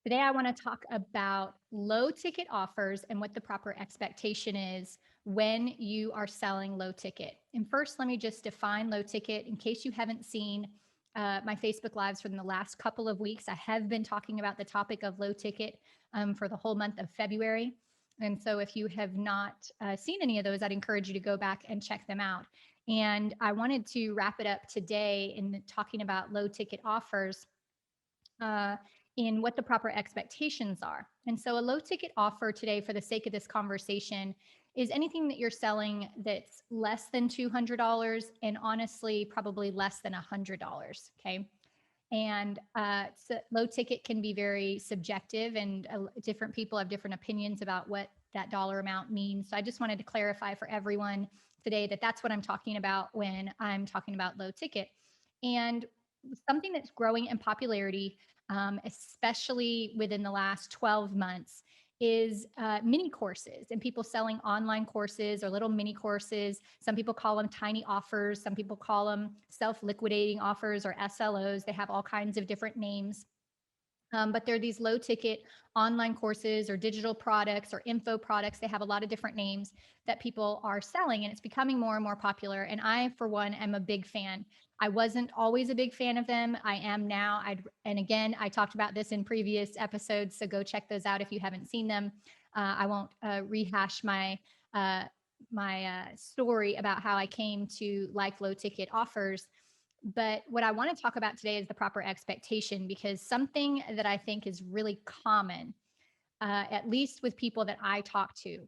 Today, I want to talk about low ticket offers and what the proper expectation is when you are selling low ticket. And first, let me just define low ticket in case you haven't seen my Facebook Lives from the last couple of weeks. I have been talking about the topic of low ticket for the whole month of February. And so, if you have not seen any of those, I'd encourage you to go back and check them out. And I wanted to wrap it up today in talking about low ticket offers uh, in what the proper expectations are. And so, a low ticket offer today, for the sake of this conversation, is anything that you're selling that's less than $200 and honestly, probably less than $100. Okay. And so low ticket can be very subjective, and different people have different opinions about what that dollar amount means. So I just wanted to clarify for everyone today that that's what I'm talking about when I'm talking about low ticket. And something that's growing in popularity, especially within the last 12 months, is mini courses and people selling online courses or little mini courses. Some people call them tiny offers. Some people call them self-liquidating offers or SLOs. They have all kinds of different names. But they're these low ticket online courses or digital products or info products. They have a lot of different names that people are selling, and it's becoming more and more popular. And I, for one, am a big fan. I wasn't always a big fan of them. I am now. And again, I talked about this in previous episodes, so go check those out if you haven't seen them. I won't rehash uh, my story about how I came to like low ticket offers. But what I want to talk about today is the proper expectation, because something that I think is really common, at least with people that I talk to,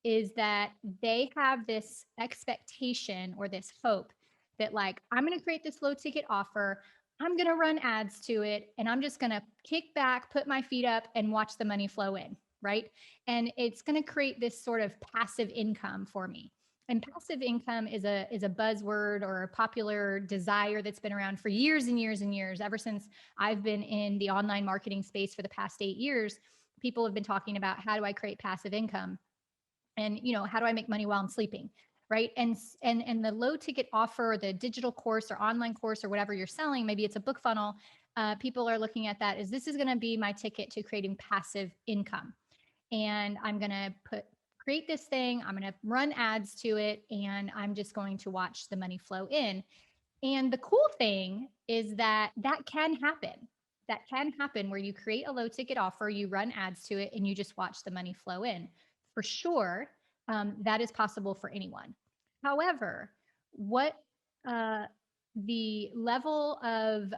is that they have this expectation or this hope that, like, I'm going to create this low ticket offer, I'm going to run ads to it, and I'm just going to kick back, put my feet up, and watch the money flow in. Right. And it's going to create this sort of passive income for me. And passive income is a buzzword or a popular desire that's been around for years and years and years. Ever since I've been in the online marketing space for the past 8 years, people have been talking about, how do I create passive income? And how do I make money while I'm sleeping? Right. And the low ticket offer, or the digital course or online course or whatever you're selling, maybe it's a book funnel. People are looking at that as, this is going to be my ticket to creating passive income. And I'm going to create this thing, I'm going to run ads to it, and I'm just going to watch the money flow in. And the cool thing is that that can happen. That can happen where you create a low ticket offer, you run ads to it, and you just watch the money flow in. For sure, that is possible for anyone. However, what uh, the level of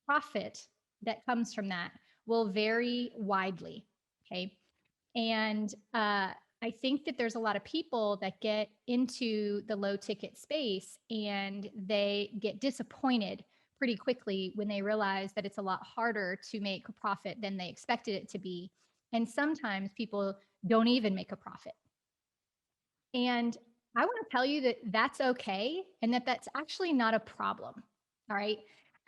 profit that comes from that will vary widely. Okay. And I think that there's a lot of people that get into the low ticket space and they get disappointed pretty quickly when they realize that it's a lot harder to make a profit than they expected it to be. And sometimes people don't even make a profit. And I want to tell you that that's okay, and that that's actually not a problem. All right.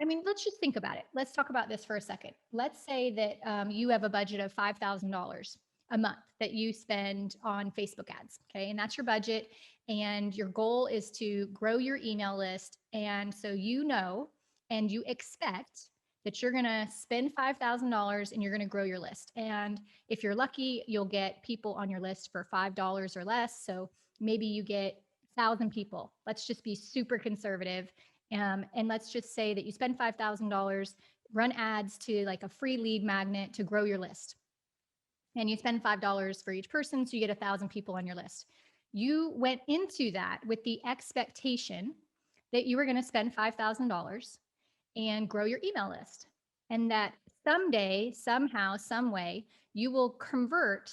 I mean, let's just think about it. Let's talk about this for a second. Let's say that you have a budget of $5,000 a month that you spend on Facebook ads. Okay. And that's your budget. And your goal is to grow your email list. And so, and you expect that you're going to spend $5,000 and you're going to grow your list. And if you're lucky, you'll get people on your list for $5 or less. So maybe you get 1,000 people. Let's just be super conservative. And let's just say that you spend $5,000, run ads to like a free lead magnet to grow your list. And you spend $5 for each person, so you get 1,000 people on your list. You went into that with the expectation that you were going to spend $5,000 and grow your email list. And that someday, somehow, some way, you will convert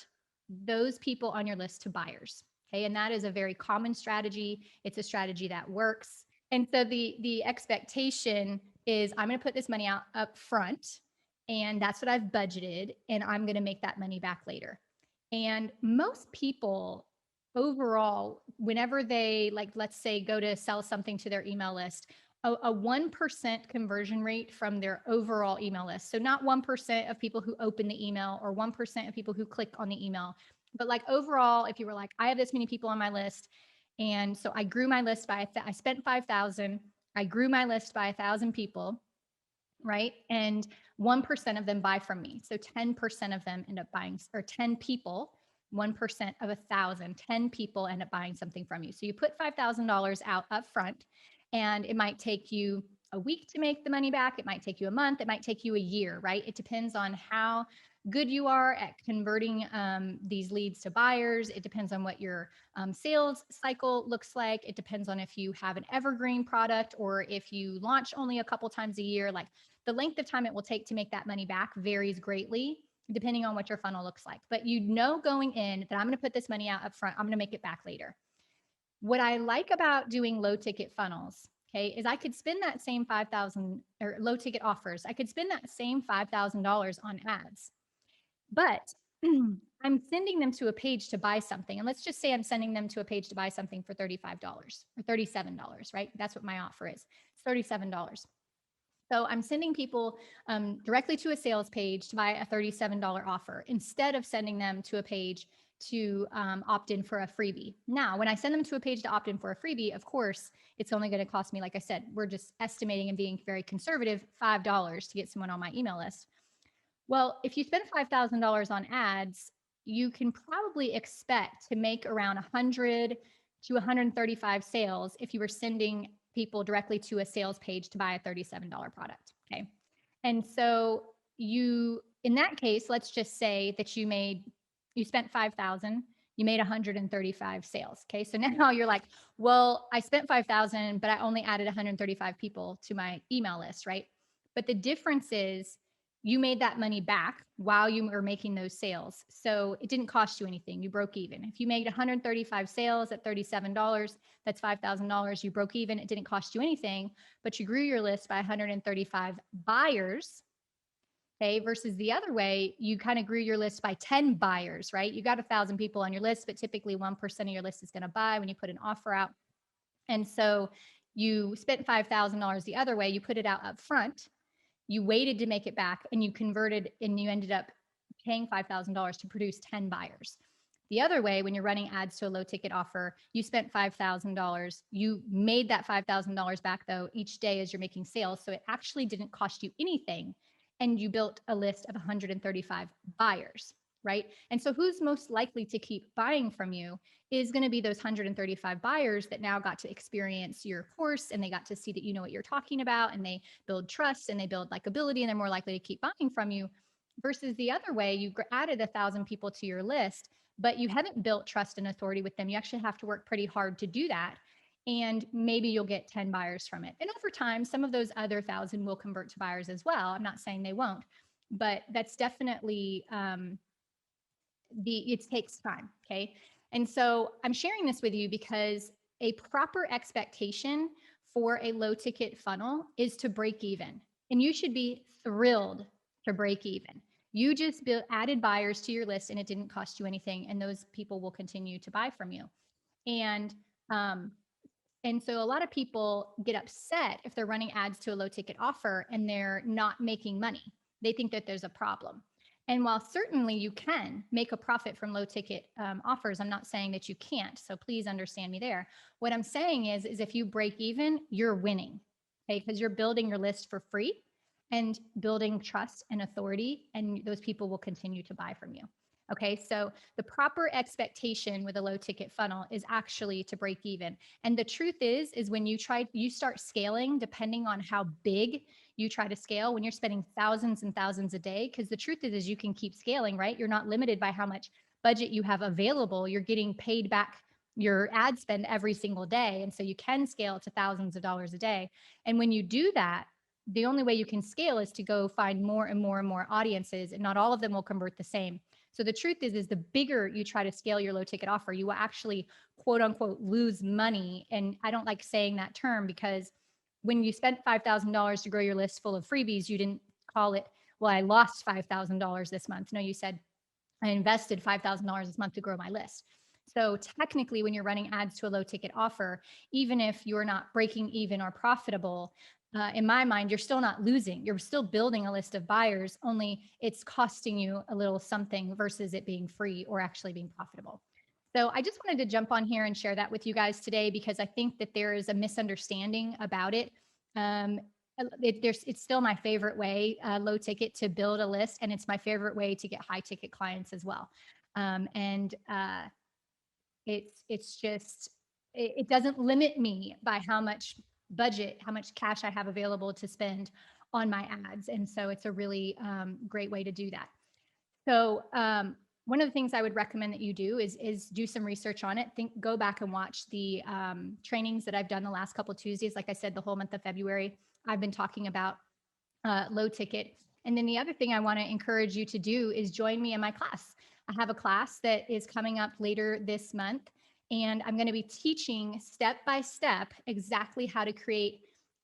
those people on your list to buyers. Okay. And that is a very common strategy. It's a strategy that works. And so the expectation is, I'm going to put this money out up front, and that's what I've budgeted, and I'm going to make that money back later. And most people overall, whenever they, like, let's say, go to sell something to their email list, a 1% conversion rate from their overall email list. So not 1% of people who open the email or 1% of people who click on the email, but like overall, if you were like, I have this many people on my list, and so I grew my list by, I spent 5,000, I grew my list by 1,000 people, right? And 1% of them buy from me. So 10% of them end up buying, or 10 people, 1% of 1,000, 10 people end up buying something from you. So you put $5,000 out up front, and it might take you a week to make the money back. It might take you a month. It might take you a year, right? It depends on how good you are at converting these leads to buyers. It depends on what your sales cycle looks like. It depends on if you have an evergreen product or if you launch only a couple times a year. Like, the length of time it will take to make that money back varies greatly depending on what your funnel looks like. But you know going in that I'm going to put this money out up front, I'm going to make it back later. What I like about doing low ticket funnels, okay, is I could spend that same 5,000, or low ticket offers. I could spend that same $5,000 on ads, but I'm sending them to a page to buy something. And let's just say I'm sending them to a page to buy something for $35 or $37, right? That's what my offer is. It's $37. So I'm sending people directly to a sales page to buy a $37 offer instead of sending them to a page to opt in for a freebie. Now, when I send them to a page to opt in for a freebie, of course, it's only going to cost me, like I said, we're just estimating and being very conservative, $5 to get someone on my email list. Well, if you spend $5,000 on ads, you can probably expect to make around 100 to 135 sales if you were sending people directly to a sales page to buy a $37 product. Okay. And so in that case, let's just say that you spent 5,000, you made 135 sales. Okay. So now you're like, well, I spent 5,000, but I only added 135 people to my email list, right? But the difference is you made that money back while you were making those sales. So it didn't cost you anything. You broke even. If you made 135 sales at $37, that's $5,000. You broke even. It didn't cost you anything, but you grew your list by 135 buyers. Okay. Versus the other way, you kind of grew your list by 10 buyers, right? You got 1,000 people on your list, but typically 1% of your list is going to buy when you put an offer out. And so you spent $5,000 the other way. You put it out up front, you waited to make it back, and you converted, and you ended up paying $5,000 to produce 10 buyers. The other way, when you're running ads to a low ticket offer, you spent $5,000. You made that $5,000 back though each day as you're making sales. So it actually didn't cost you anything. And you built a list of 135 buyers, right? And so who's most likely to keep buying from you is going to be those 135 buyers that now got to experience your course, and they got to see that you know what you're talking about, and they build trust and they build likability, and they're more likely to keep buying from you. Versus the other way, you added 1,000 people to your list, but you haven't built trust and authority with them. You actually have to work pretty hard to do that. And maybe you'll get 10 buyers from it. And over time, some of those other 1,000 will convert to buyers as well. I'm not saying they won't, but that's definitely it takes time. Okay. And so I'm sharing this with you because a proper expectation for a low ticket funnel is to break even. And you should be thrilled to break even. You just added buyers to your list and it didn't cost you anything. And those people will continue to buy from you. And, um, and so a lot of people get upset if they're running ads to a low ticket offer and they're not making money. They think that there's a problem. And while certainly you can make a profit from low ticket offers, I'm not saying that you can't. So please understand me there. What I'm saying is if you break even, you're winning, okay? Because you're building your list for free and building trust and authority, and those people will continue to buy from you. Okay, so the proper expectation with a low ticket funnel is actually to break even. And the truth is when you start scaling, depending on how big you try to scale, when you're spending thousands and thousands a day, because the truth is you can keep scaling, right? You're not limited by how much budget you have available. You're getting paid back your ad spend every single day. And so you can scale to thousands of dollars a day. And when you do that, the only way you can scale is to go find more and more and more audiences, and not all of them will convert the same. So the truth is the bigger you try to scale your low ticket offer, you will actually quote unquote lose money. And I don't like saying that term because when you spent $5,000 to grow your list full of freebies, you didn't call it, well, I lost $5,000 this month. No, you said I invested $5,000 this month to grow my list. So technically, when you're running ads to a low ticket offer, even if you're not breaking even or profitable, in my mind, you're still not losing. You're still building a list of buyers, only it's costing you a little something versus it being free or actually being profitable. So I just wanted to jump on here and share that with you guys today because I think that there is a misunderstanding about it. Um, it's still my favorite way, low ticket, to build a list. And it's my favorite way to get high ticket clients as well. And it's just, it doesn't limit me by how much budget, how much cash I have available to spend on my ads. And so it's a really great way to do that. So one of the things I would recommend that you do is do some research on it. Go back and watch the trainings that I've done the last couple of Tuesdays. Like I said, the whole month of February, I've been talking about low ticket. And then the other thing I want to encourage you to do is join me in my class. I have a class that is coming up later this month, and I'm going to be teaching step by step exactly how to create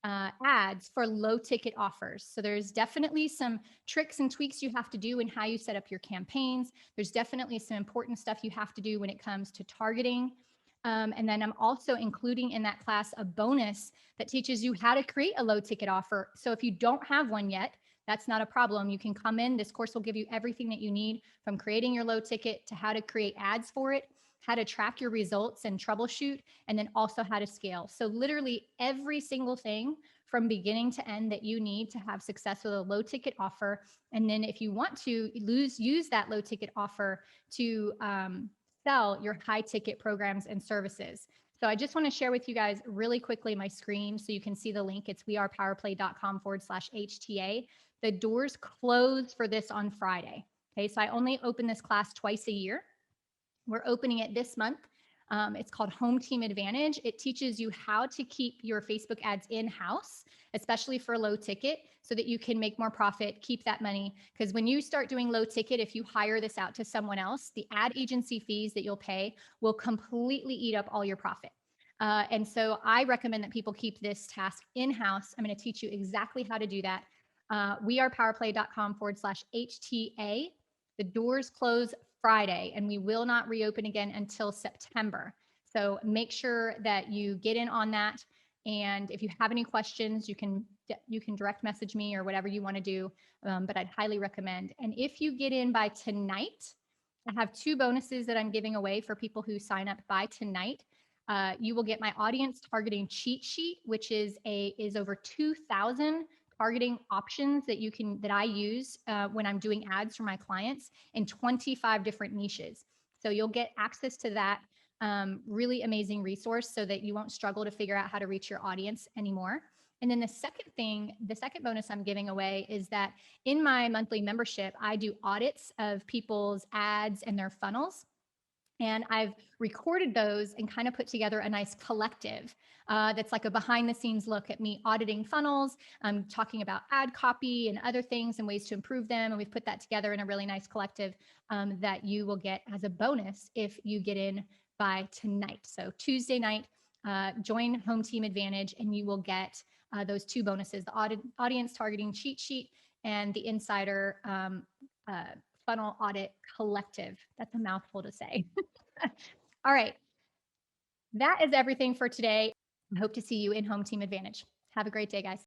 ads for low ticket offers. So there's definitely some tricks and tweaks you have to do in how you set up your campaigns. There's definitely some important stuff you have to do when it comes to targeting. And then I'm also including in that class a bonus that teaches you how to create a low ticket offer. So if you don't have one yet, that's not a problem. You can come in. This course will give you everything that you need, from creating your low ticket to how to create ads for it, how to track your results and troubleshoot, and then also how to scale. So literally every single thing from beginning to end that you need to have success with a low ticket offer. And then if you want to use that low ticket offer to sell your high ticket programs and services. So I just want to share with you guys really quickly my screen so you can see the link. It's wearepowerplay.com/HTA. The doors close for this on Friday. Okay, so I only open this class twice a year. We're opening it this month. It's called Home Team Advantage. It teaches you how to keep your Facebook ads in-house, especially for low ticket, so that you can make more profit, keep that money. Because when you start doing low ticket, if you hire this out to someone else, the ad agency fees that you'll pay will completely eat up all your profit. And so I recommend that people keep this task in-house. I'm going to teach you exactly how to do that. wearepowerplay.com/HTA. The doors close Friday, and we will not reopen again until September. So make sure that you get in on that. And if you have any questions, you can direct message me or whatever you want to do. But I'd highly recommend. And if you get in by tonight, I have 2 bonuses that I'm giving away for people who sign up by tonight. You will get my audience targeting cheat sheet, which is over 2,000 targeting options that I use when I'm doing ads for my clients in 25 different niches. So you'll get access to that really amazing resource so that you won't struggle to figure out how to reach your audience anymore. And then the second bonus I'm giving away is that in my monthly membership, I do audits of people's ads and their funnels. And I've recorded those and kind of put together a nice collective that's like a behind the scenes look at me auditing funnels. I'm talking about ad copy and other things and ways to improve them. And we've put that together in a really nice collective that you will get as a bonus if you get in by tonight. So Tuesday night, join Home Team Advantage and you will get those 2 bonuses, the audience targeting cheat sheet and the insider funnel audit collective. That's a mouthful to say. All right. That is everything for today. I hope to see you in Home Team Advantage. Have a great day, guys.